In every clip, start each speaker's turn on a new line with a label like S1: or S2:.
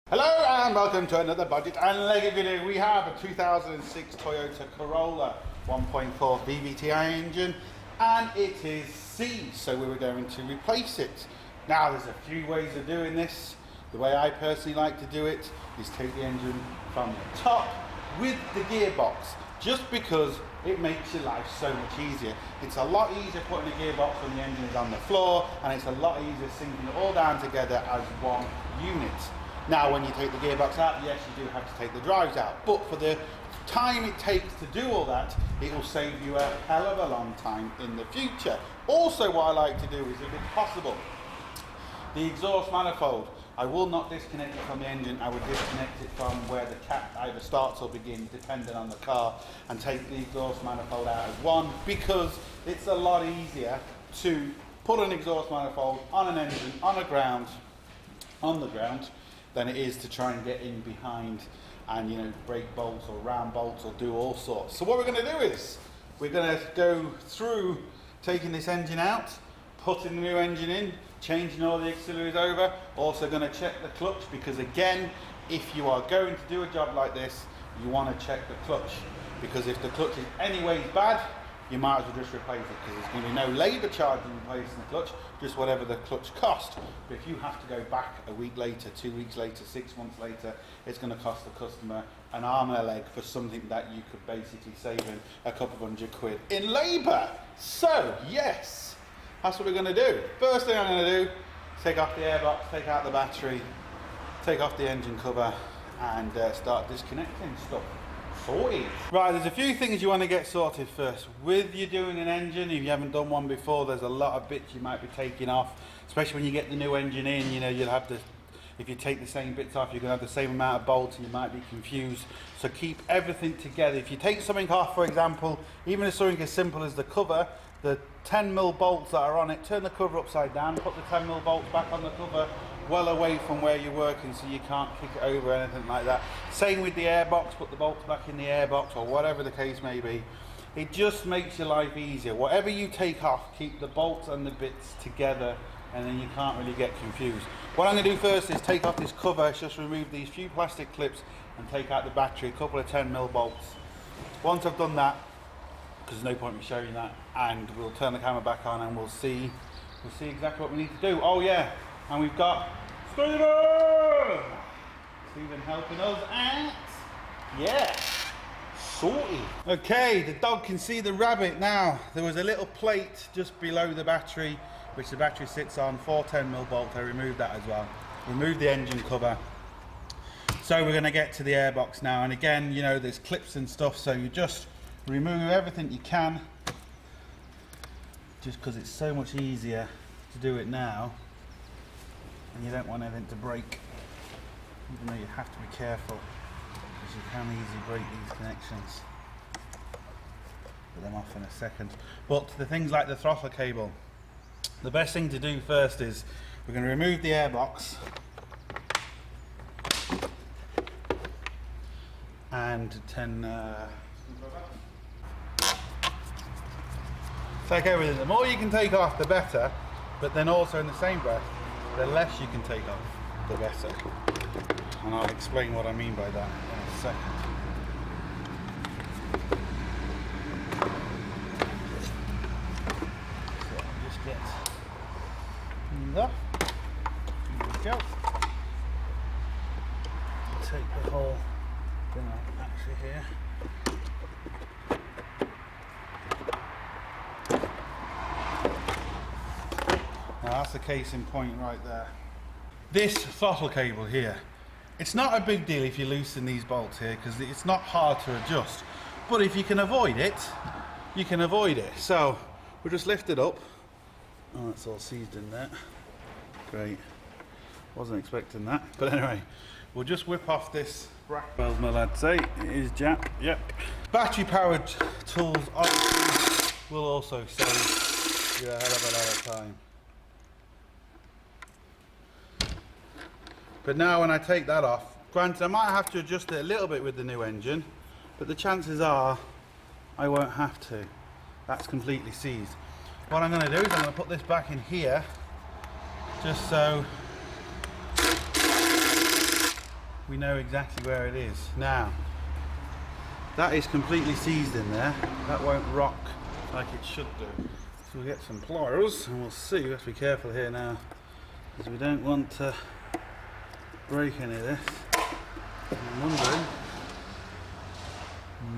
S1: Hello and welcome to another Budget and Leggit video. We have a 2006 Toyota Corolla 1.4 vvti engine and it is C, so we were going to replace it. Now there's a few ways of doing this. The way I personally like to do it is take the engine from the top with the gearbox, just because it makes your life so much easier. It's a lot easier putting a gearbox when the engine is on the floor, and it's a lot easier sinking it all down together as one unit. Now when you take the gearbox out, yes, you do have to take the drives out, but for the time it takes to do all that, it will save you a hell of a long time in the future. Also, what I like to do is, if it's possible, the exhaust manifold, I will not disconnect it from the engine. I would disconnect it from where the cap either starts or begins, depending on the car, and take the exhaust manifold out as one, because it's a lot easier to put an exhaust manifold on an engine on the ground than it is to try and get in behind and, you know, break bolts or round bolts or do all sorts. So what we're going to do is we're going to go through taking this engine out, putting the new engine in, changing all the auxiliaries over. Also going to check the clutch, because again, if you are going to do a job like this, you want to check the clutch, because if the clutch is anyways bad, you might as well just replace it, because there's going to be no labour charge in replacing the clutch, just whatever the clutch cost. But if you have to go back a week later, 2 weeks later, 6 months later, it's going to cost the customer an arm and a leg for something that you could basically save in a couple of £100 in labour. So yes, that's what we're going to do. First thing I'm going to do, take off the airbox, take out the battery, take off the engine cover, and start disconnecting stuff. Sorted. Right, there's a few things you want to get sorted first. With you doing an engine, if you haven't done one before, there's a lot of bits you might be taking off, especially when you get the new engine in. You know, you'll have to, if you take the same bits off, you're going to have the same amount of bolts and you might be confused. So keep everything together. If you take something off, for example, even if something as simple as the cover, the 10mm bolts that are on it, turn the cover upside down, put the 10mm bolts back on the cover, well away from where you're working, so you can't kick it over or anything like that. Same with the airbox, put the bolts back in the airbox, or whatever the case may be. It just makes your life easier. Whatever you take off, keep the bolts and the bits together, and then you can't really get confused. What I'm going to do first is take off this cover, just remove these few plastic clips and take out the battery, a couple of 10mm bolts. Once I've done that, because there's no point in showing that, and we'll turn the camera back on and we'll see exactly what we need to do. Oh yeah, and we've got Stephen helping us out. Yeah, sorted. Okay, the dog can see the rabbit now. There was a little plate just below the battery, which the battery sits on, 4 10mm bolts. I removed that as well. Removed the engine cover. So we're going to get to the airbox now, and again, you know, there's clips and stuff, so you just remove everything you can, just because it's so much easier to do it now, and you don't want anything to break, even though you have to be careful, because you can easily break these connections. Put them off in a second. But the things like the throttle cable, the best thing to do first is we're going to remove the airbox and take everything. The more you can take off, the better, but then also in the same breath, the less you can take off, the better. And I'll explain what I mean by that in a second. So I'll just get that. Here we go. Take the whole thing out actually here. Now that's the case in point right there. This throttle cable here, it's not a big deal if you loosen these bolts here, because it's not hard to adjust, but if you can avoid it, you can avoid it. So we'll just lift it up. Oh, it's all seized in there. Great, wasn't expecting that, but anyway, we'll just whip off this bracket. Well, my lad say it is Jap. Yep. Battery powered tools obviously will also save you a hell of a lot of time. But now when I take that off, granted I might have to adjust it a little bit with the new engine, but the chances are I won't have to. That's completely seized. What I'm going to do is I'm going to put this back in here, just so we know exactly where it is. Now, that is completely seized in there. That won't rock like it should do. So we'll get some pliers and we'll see. We have to be careful here now, because we don't want to break any of this. I'm wondering.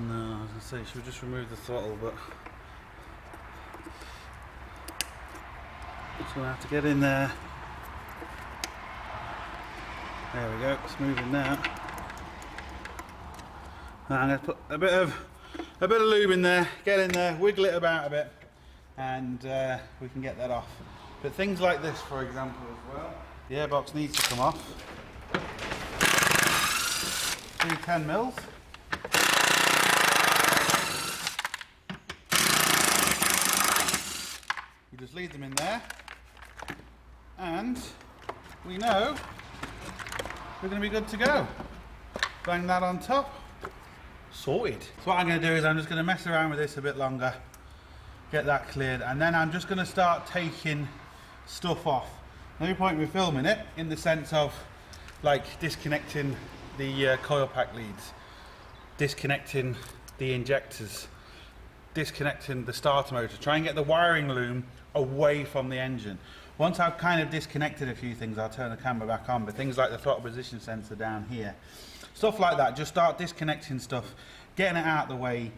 S1: No, I was going to say, should we just remove the throttle, but just going to have to get in there. There we go, it's moving now. I'm going to put a bit of lube in there, get in there, wiggle it about a bit, and we can get that off. But things like this, for example, as well, the airbox needs to come off. 10 mils. You just leave them in there, and we know we're going to be good to go. Bang that on top. Sorted. So what I'm going to do is I'm just going to mess around with this a bit longer, get that cleared, and then I'm just going to start taking stuff off. No point in filming it, in the sense of like disconnecting the coil pack leads, disconnecting the injectors, disconnecting the starter motor, try and get the wiring loom away from the engine. Once I've kind of disconnected a few things, I'll turn the camera back on, but things like the throttle position sensor down here, stuff like that, just start disconnecting stuff, getting it out of the way,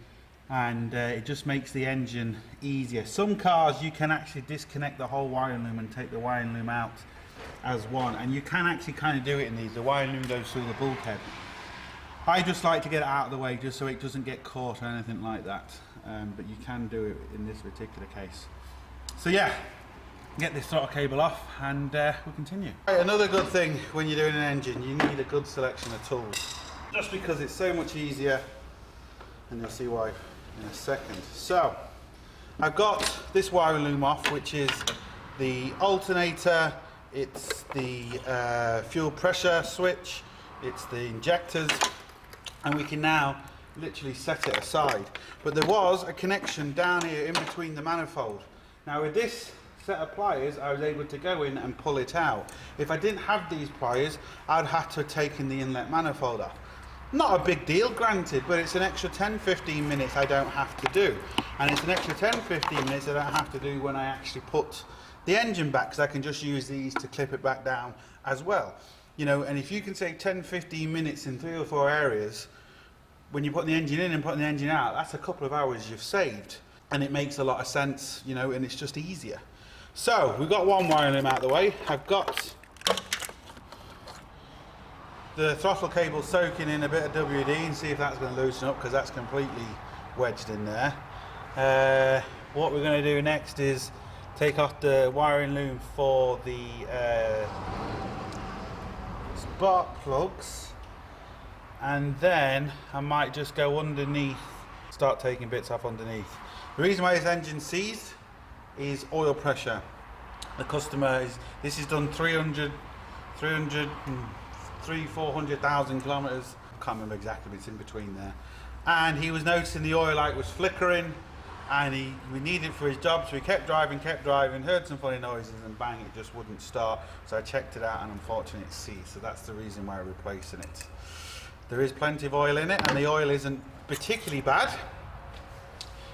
S1: and it just makes the engine easier. Some cars you can actually disconnect the whole wiring loom and take the wiring loom out as one, and you can actually kind of do it in these. The wiring loom goes through the bulkhead. I just like to get it out of the way just so it doesn't get caught or anything like that, but you can do it in this particular case. So yeah, get this throttle cable off and we'll continue. Right, another good thing when you're doing an engine, you need a good selection of tools, just because it's so much easier, and you'll see why in a second. So I've got this wiring loom off, which is the alternator, it's the fuel pressure switch, it's the injectors, and we can now literally set it aside. But there was a connection down here in between the manifold. Now with this set of pliers, I was able to go in and pull it out. If I didn't have these pliers, I'd have to have taken the inlet manifold off. Not a big deal, granted, but it's an extra 10-15 minutes I don't have to do. And it's an extra 10-15 minutes I don't have to do when I actually put the engine back, because I can just use these to clip it back down as well. You know, and if you can save 10-15 minutes in 3 or 4 areas, when you put the engine in and putting the engine out, that's a couple of hours you've saved. And it makes a lot of sense, you know, and it's just easier. So, we've got one wiring loom out of the way. I've got the throttle cable soaking in a bit of WD, and see if that's going to loosen up, because that's completely wedged in there. What we're going to do next is take off the wiring loom for the spark plugs, and then I might just go underneath, start taking bits off underneath. The reason why this engine's seized is oil pressure. The customer is, this is done 400,000 kilometers. I can't remember exactly, but it's in between there. And he was noticing the oil light was flickering, and we needed it for his job, so he kept driving, heard some funny noises, and bang, it just wouldn't start. So I checked it out, and unfortunately it's seized. So that's the reason why we're replacing it. There is plenty of oil in it, and the oil isn't particularly bad.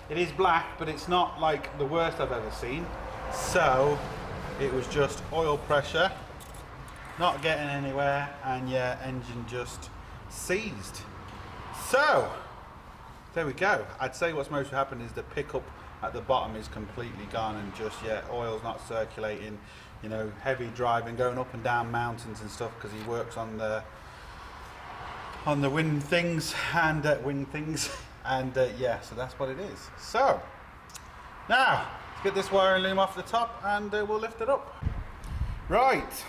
S1: It is black, but it's not like the worst I've ever seen. So it was just oil pressure, not getting anywhere, and yeah, engine just seized. So there we go. I'd say what's mostly happened is the pickup at the bottom is completely gone, and just, yeah, oil's not circulating. You know, heavy driving, going up and down mountains and stuff, because he works on the wind things and yeah, so that's what it is. So now let's get this wiring loom off the top, and we'll lift it up. Right,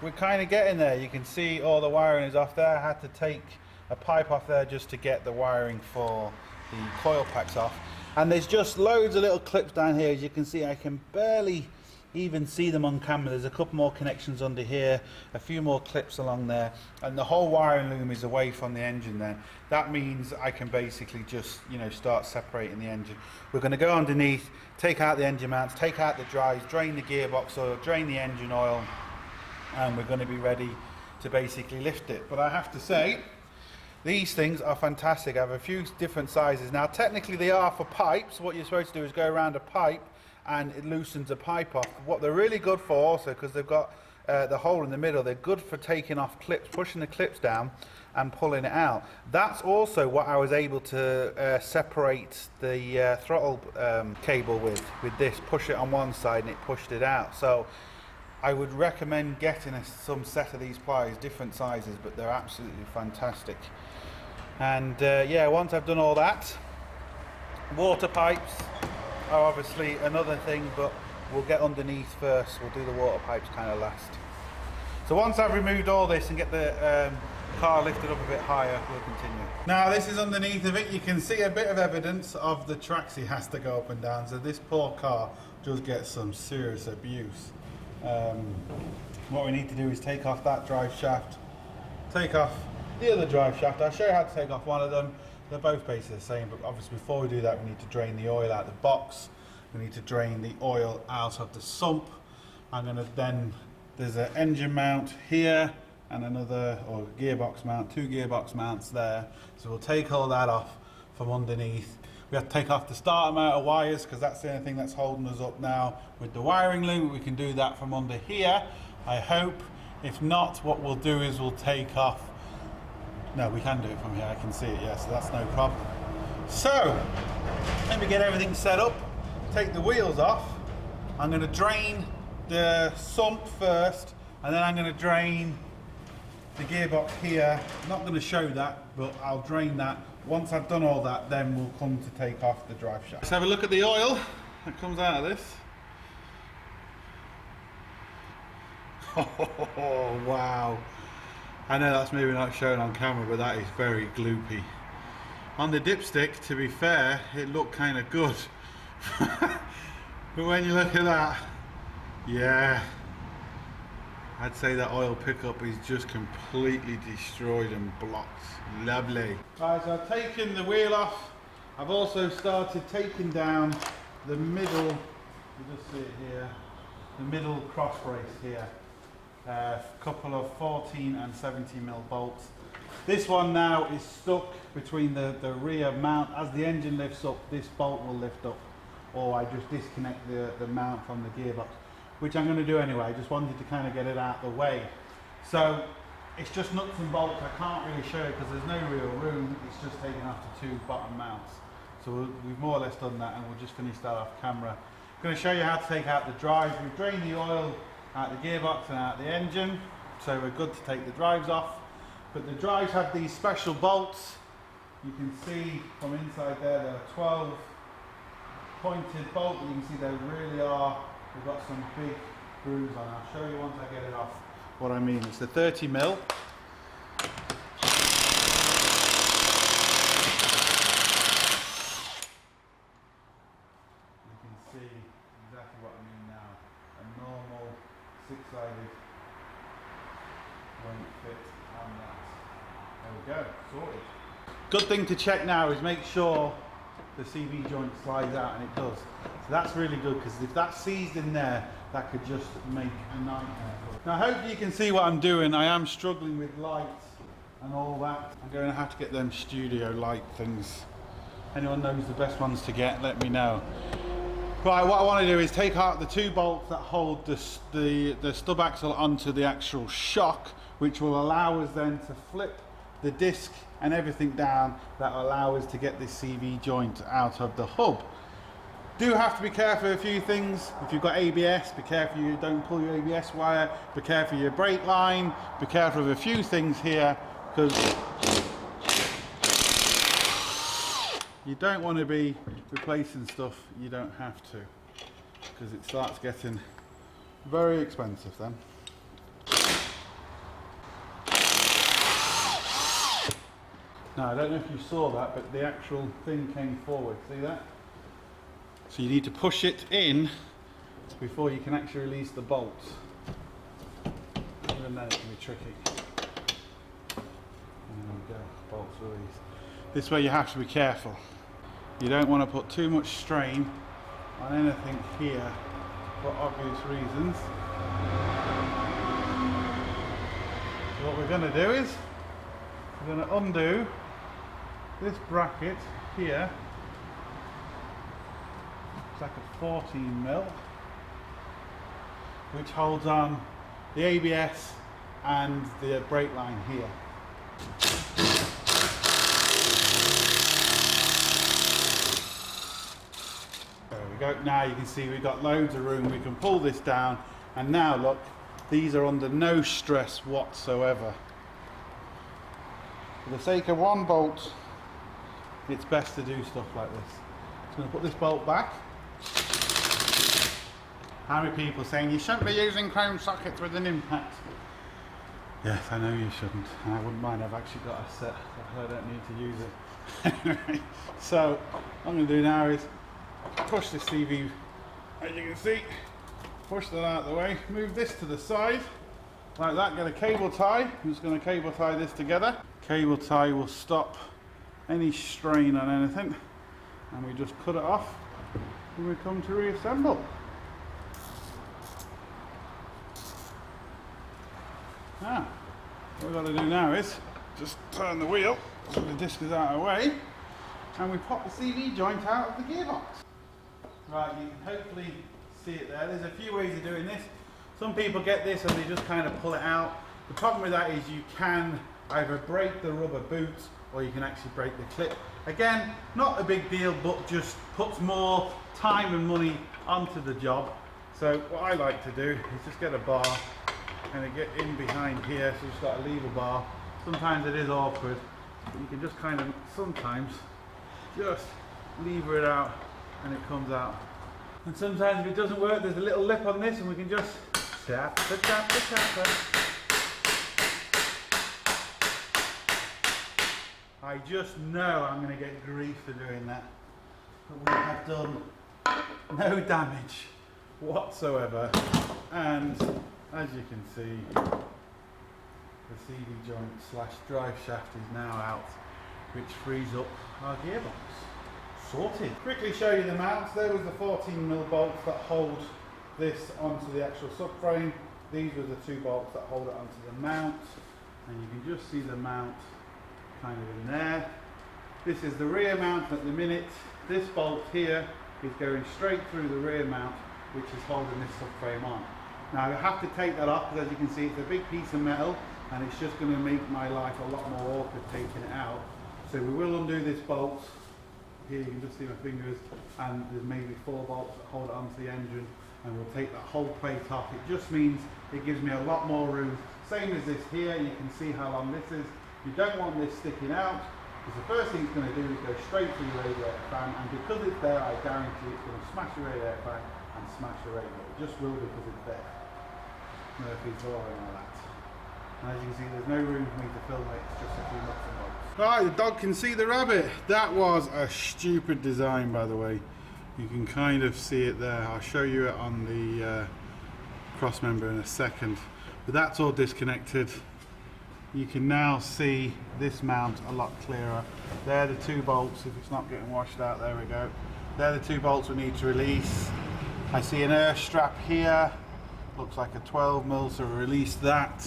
S1: we're kind of getting there. You can see all the wiring is off there. I had to take a pipe off there just to get the wiring for the coil packs off, and there's just loads of little clips down here. As you can see, I can barely even see them on camera. There's a couple more connections under here, a few more clips along there, and the whole wiring loom is away from the engine there. That means I can basically just, you know, start separating the engine. We're going to go underneath, take out the engine mounts, take out the drives, drain the gearbox oil, drain the engine oil, and we're going to be ready to basically lift it. But I have to say, these things are fantastic. I have a few different sizes. Now technically they are for pipes. What you're supposed to do is go around a pipe and it loosens a pipe off. What they're really good for also, because they've got the hole in the middle, they're good for taking off clips, pushing the clips down and pulling it out. That's also what I was able to separate the throttle cable with this. Push it on one side and it pushed it out. So I would recommend getting some set of these pliers, different sizes, but they're absolutely fantastic. And yeah, once I've done all that, water pipes are obviously another thing, but we'll get underneath first. We'll do the water pipes kind of last. So once I've removed all this and get the car lifted up a bit higher, we'll continue. Now this is underneath of it. You can see a bit of evidence of the tracks he has to go up and down. So this poor car does get some serious abuse. What we need to do is take off that drive shaft, take off the other drive shaft. I'll show you how to take off one of them. They're both basically the same, but obviously before we do that we need to drain the oil out of the box. We need to drain the oil out of the sump. There's an engine mount here and another, or gearbox mount, 2 gearbox mounts there. So we'll take all that off from underneath. We have to take off the starter motor wires because that's the only thing that's holding us up now with the wiring loom. We can do that from under here, I hope. If not, what we'll do is we'll take off, no, we can do it from here, I can see it, yeah, so that's no problem. So, let me get everything set up, take the wheels off. I'm going to drain the sump first, and then I'm going to drain the gearbox here. I'm not going to show that, but I'll drain that. Once I've done all that, then we'll come to take off the drive shaft. Let's have a look at the oil that comes out of this. Oh, wow. I know that's maybe not shown on camera, but that is very gloopy. On the dipstick, to be fair, it looked kind of good. But when you look at that, yeah, I'd say that oil pickup is just completely destroyed and blocked. Lovely. Right, so I've taken the wheel off. I've also started taking down the middle, you just see it here, the middle cross brace here. A couple of 14 and 17mm bolts. This one now is stuck between the rear mount. As the engine lifts up, this bolt will lift up, or I just disconnect the mount from the gearbox, which I'm going to do anyway. I just wanted to kind of get it out of the way. So it's just nuts and bolts. I can't really show it because there's no real room. It's just taken off the 2 bottom mounts. So we've more or less done that, and we'll just finish that off camera. I'm going to show you how to take out the drive. We've drained the oil out the gearbox and out the engine, so we're good to take the drives off. But the drives have these special bolts. You can see from inside there, there are 12 pointed bolts. You can see they really are, we've got some big grooves on. I'll show you once I get it off what I mean. It's the 30mm. You can see exactly what I mean now. A normal 6-sided won't fit on that. There we go, sorted. Good thing to check now is make sure the CV joint slides out, and it does. So that's really good, because if that's seized in there, that could just make a nightmare. Now hopefully you can see what I'm doing. I am struggling with lights and all that. I'm going to have to get them studio light things. Anyone knows the best ones to get, let me know. Right, what I want to do is take out the 2 bolts that hold the stub axle onto the actual shock, which will allow us then to flip the disc and everything down. That will allow us to get this CV joint out of the hub. Do have to be careful of a few things. If you've got ABS, be careful you don't pull your ABS wire, be careful of your brake line, be careful of a few things here, because you don't want to be replacing stuff you don't have to, because it starts getting very expensive then. Now, I don't know if you saw that, but the actual thing came forward. See that? So you need to push it in before you can actually release the bolts. Even then it can be tricky. There we go, bolts released. This way you have to be careful. You don't want to put too much strain on anything here for obvious reasons. So what we're we're going to do is we're going to undo this bracket here. It's like a 14mm, which holds on the ABS and the brake line here. There we go. Now you can see we've got loads of room. We can pull this down, and now look, these are under no stress whatsoever. For the sake of one bolt, it's best to do stuff like this. I'm going to put this bolt back. How many people saying you shouldn't be using chrome sockets with an impact? Yes, I know you shouldn't. I wouldn't mind. I've actually got a set, but I don't need to use it. Anyway, so what I'm going to do now is push this CV, as you can see, push that out of the way, move this to the side, like that, get a cable tie. I'm just going to cable tie this together. Cable tie will stop any strain on anything, and we just cut it off when we come to reassemble. Now, what we've got to do now is just turn the wheel so the disc is out of the way, and we pop the CV joint out of the gearbox. Right, you can hopefully see it there. There's a few ways of doing this. Some people get this and they just kind of pull it out. The problem with that is you can either break the rubber boot or you can actually break the clip. Again, not a big deal, but just puts more time and money onto the job. So what I like to do is just get a bar and get in behind here, so you've got a lever bar. Sometimes it is awkward, but you can just kind of sometimes just lever it out and it comes out. And sometimes if it doesn't work, there's a little lip on this and we can just tap, tap, tap, tap. I just know I'm going to get grief for doing that, but we have done no damage whatsoever, and as you can see, the CV joint slash drive shaft is now out, which frees up our gearbox. Sorted. Quickly show you the mounts. There was the 14mm bolts that hold this onto the actual subframe. These were the 2 bolts that hold it onto the mount, and you can just see the mount kind of in there. This is the rear mount at the minute. This bolt here is going straight through the rear mount, which is holding this subframe on. Now I have to take that off because, as you can see, it's a big piece of metal and it's just going to make my life a lot more awkward taking it out. So we will undo this bolt. Here you can just see my fingers, and there's maybe 4 bolts that hold it onto the engine, and we'll take that whole plate off. It just means it gives me a lot more room. Same as this here, you can see how long this is. You don't want this sticking out, because the first thing it's going to do is go straight through the radiator fan, and because it's there, I guarantee it's going to smash the radiator fan and smash the radiator. It just will because it's there. Murphy's Law and all that. And as you can see, there's no room for me to film it, it's just a few nuts and bolts. Right, the dog can see the rabbit. That was a stupid design, by the way. You can kind of see it there. I'll show you it on the cross member in a second. But that's all disconnected. You can now see this mount a lot clearer. They're the 2 bolts. If it's not getting washed out, there we go. They're the 2 bolts we need to release. I see an air strap here. Looks like a 12mm, so release that.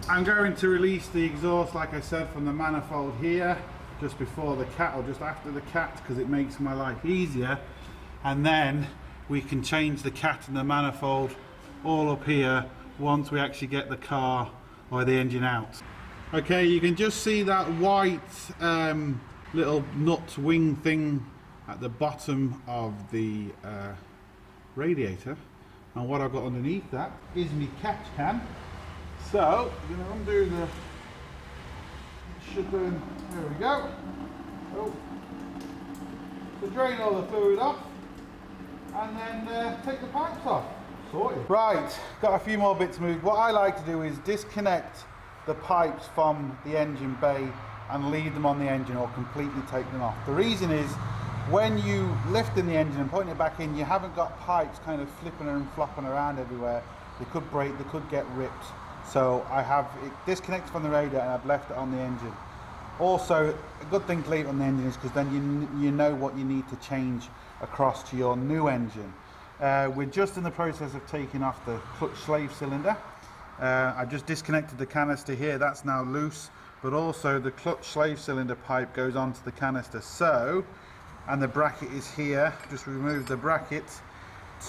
S1: I'm going to release the exhaust, like I said, from the manifold here, just before the cat, or just after the cat, because it makes my life easier. And then we can change the cat and the manifold all up here once we actually get the car or the engine out. Okay, you can just see that white little nut wing thing at the bottom of the radiator, and what I've got underneath that is my catch can. So I'm going to undo the shutdown. There we go. Oh. To drain all the fluid off, and then take the pipes off. Sorted. Right, got a few more bits moved. What I like to do is disconnect the pipes from the engine bay and leave them on the engine, or completely take them off. The reason is, when you lift in the engine and putting it back in, you haven't got pipes kind of flipping and flopping around everywhere. They could break, they could get ripped. So I have it disconnected from the radiator and I've left it on the engine. Also, a good thing to leave it on the engine is because then you know what you need to change across to your new engine. We're just in the process of taking off the clutch slave cylinder. I just disconnected the canister here, that's now loose, but also the clutch slave cylinder pipe goes onto the canister, so, and the bracket is here, just remove the bracket,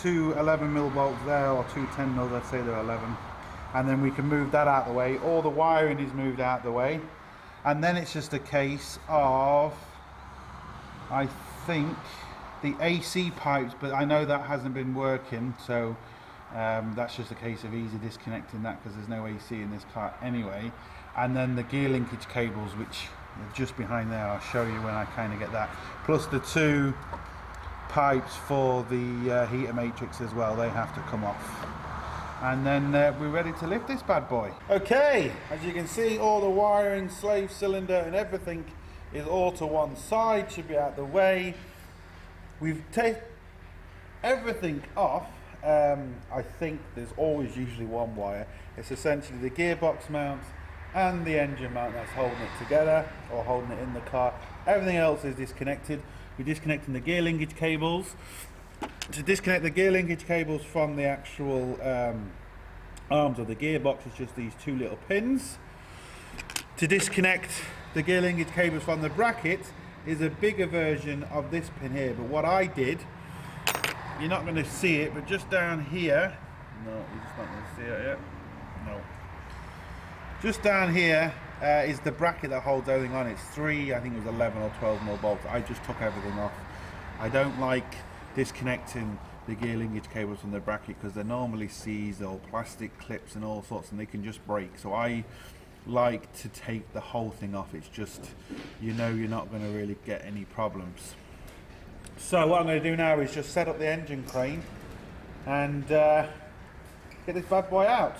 S1: 2 11mm bolts there, or 2 10mm, let's say they're 11, and then we can move that out of the way. All the wiring is moved out of the way, and then it's just a case of, I think, the AC pipes, but I know that hasn't been working, so that's just a case of easy disconnecting that because there's no AC in this car anyway. And then the gear linkage cables, which are just behind there, I'll show you when I kind of get that, plus the 2 pipes for the heater matrix as well, they have to come off, and then we're ready to lift this bad boy. Okay, as you can see, all the wiring, slave cylinder and everything is all to one side, should be out the way. We've taken everything off. I think there's always usually one wire. It's essentially the gearbox mount and the engine mount that's holding it together, or holding it in the car. Everything else is disconnected. We're disconnecting the gear linkage cables. To disconnect the gear linkage cables from the actual arms of the gearbox, it's just these 2 little pins. To disconnect the gear linkage cables from the bracket is a bigger version of this pin here, but what I did, you're not going to see it, but just down here, no, you're just not going to see it yet, no. Just down here is the bracket that holds everything on. It's 3, I think it was 11 or 12mm bolts. I just took everything off. I don't like disconnecting the gear linkage cables from the bracket because they're normally seized or plastic clips and all sorts, and they can just break. So I like to take the whole thing off. It's just, you know, you're not going to really get any problems. So what I'm going to do now is just set up the engine crane and get this bad boy out.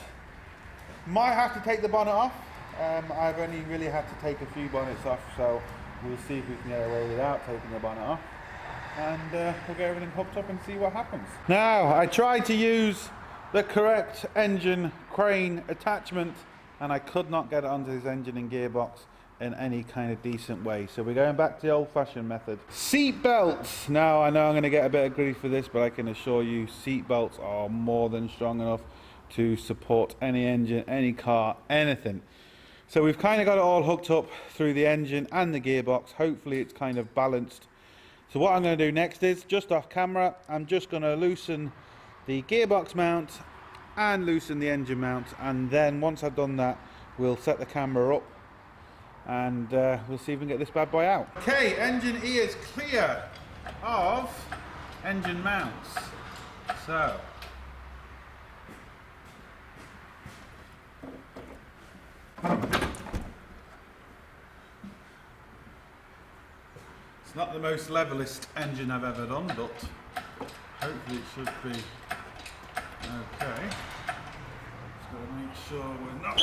S1: Might have to take the bonnet off. I've only really had to take a few bonnets off, so we'll see if we can get away without taking the bonnet off, and we'll get everything hooked up and see what happens. Now, I tried to use the correct engine crane attachment and I could not get it onto this engine and gearbox in any kind of decent way, so we're going back to the old-fashioned method. Seat belts. Now I know I'm going to get a bit of grief for this, but I can assure you seat belts are more than strong enough to support any engine, any car, anything. So we've kind of got it all hooked up through the engine and the gearbox. Hopefully it's kind of balanced. So what I'm going to do next is, just off camera, I'm just going to loosen the gearbox mount and loosen the engine mount, and then once I've done that, we'll set the camera up and we'll see if we can get this bad boy out. Okay, engine E is clear of engine mounts. So it's not the most levelest engine I've ever done, but hopefully it should be okay. Just got to make sure we're not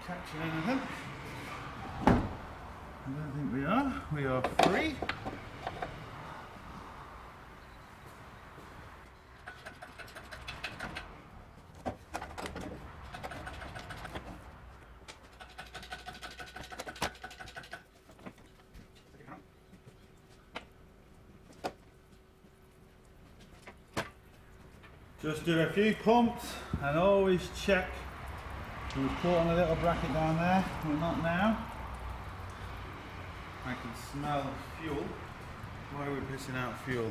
S1: catching anything. I don't think we are. We are free. Just do a few pumps and always check. We've caught on a little bracket down there. We're not now. I can smell fuel. Why are we pissing out fuel?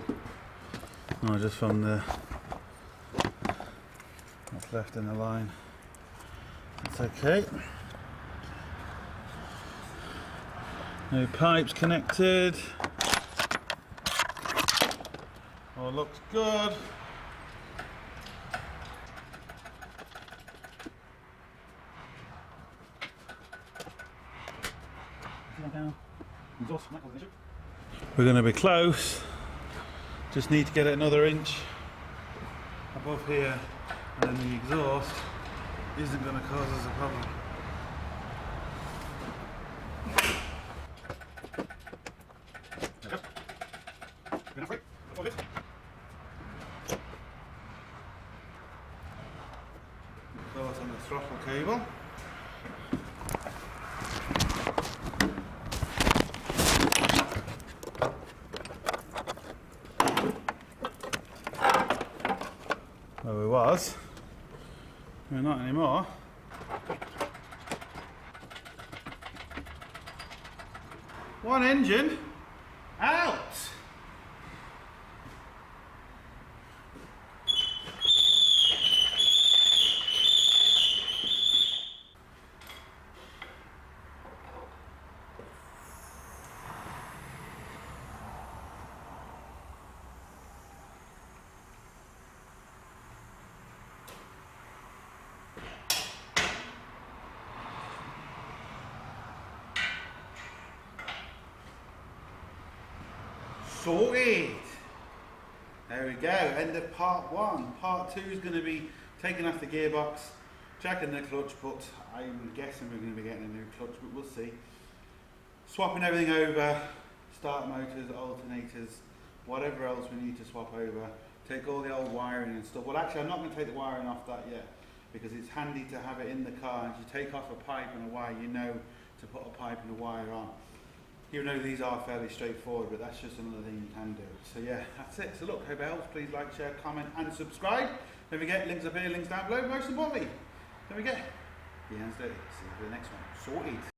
S1: Oh, just from the what's left in the line. That's okay. No pipes connected. All looks good. We're going to be close, just need to get it another inch above here, and then the exhaust isn't going to cause us a problem. Caught on the throttle cable. Where we was, No, not anymore. One engine out. Sorted. There we go, end of part one. Part two is going to be taking off the gearbox, checking the clutch, but I'm guessing we're going to be getting a new clutch, but we'll see. Swapping everything over, start motors, alternators, whatever else we need to swap over. Take all the old wiring and stuff. Well, actually, I'm not going to take the wiring off that yet, because it's handy to have it in the car. If you take off a pipe and a wire, you know to put a pipe and a wire on. Even though these are fairly straightforward, but that's just another thing you can do. So yeah, that's it. So look, hope it helps. Please like, share, comment and subscribe. Don't forget, links up here, links down below. Most importantly, don't forget, be hands dirty. See you for the next one. Sorted.